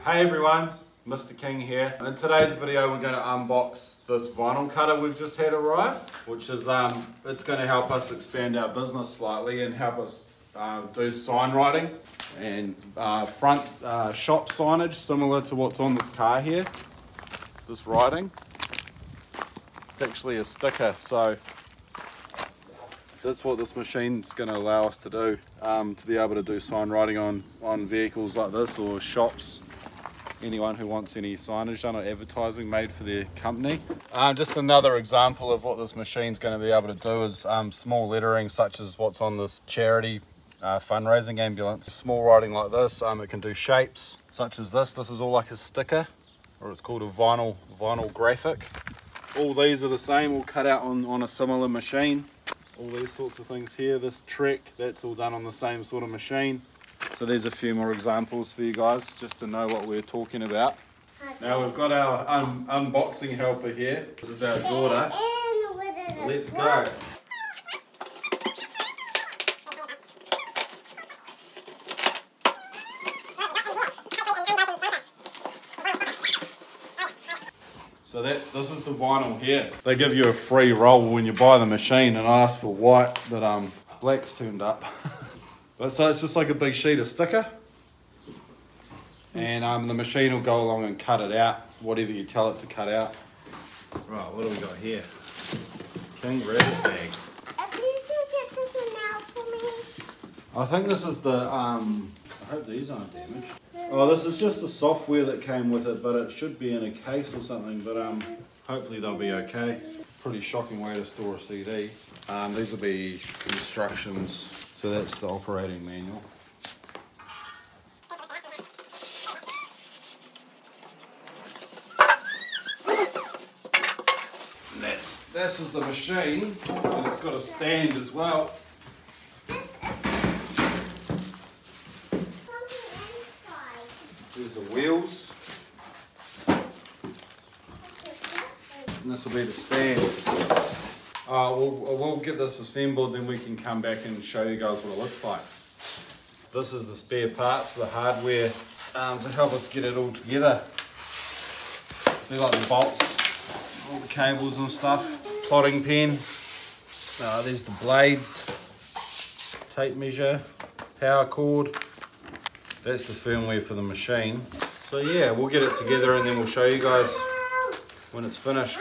Hey everyone, Mr. King here. In today's video we're going to unbox this vinyl cutter we've just had arrive, which is it's going to help us expand our business slightly and help us do sign writing and front shop signage similar to what's on this car here. This writing, it's actually a sticker, so that's what this machine's going to allow us to do, to be able to do sign writing on vehicles like this, or shops, anyone who wants any signage done or advertising made for their company. Just another example of what this machine's going to be able to do is small lettering such as what's on this charity fundraising ambulance. Small writing like this, it can do shapes such as this. This is all like a sticker, or it's called a vinyl graphic. All these are the same, all cut out on a similar machine. All these sorts of things here, this Trek, that's all done on the same sort of machine. So there's a few more examples for you guys just to know what we're talking about. Now we've got our unboxing helper here. This is our daughter. Let's go. So this is the vinyl here. They give you a free roll when you buy the machine, and I asked for white, but black's turned up. But so it's just like a big sheet of sticker, and the machine will go along and cut it out, whatever you tell it to cut out. Right, what do we got here? King rabbit bag. Please get this one out for me. I think this is the, I hope these aren't damaged. Oh, this is just the software that came with it, but it should be in a case or something, but hopefully they'll be okay. Pretty shocking way to store a CD. These will be instructions. So that's the operating manual. And this is the machine, and it's got a stand as well. There's the wheels. And this will be the stand. We'll get this assembled, then we can come back and show you guys what it looks like. This is the spare parts, the hardware, to help us get it all together. They're like the bolts, all the cables and stuff, plotting pen, there's the blades, tape measure, power cord, that's the firmware for the machine. So yeah, we'll get it together and then we'll show you guys when it's finished.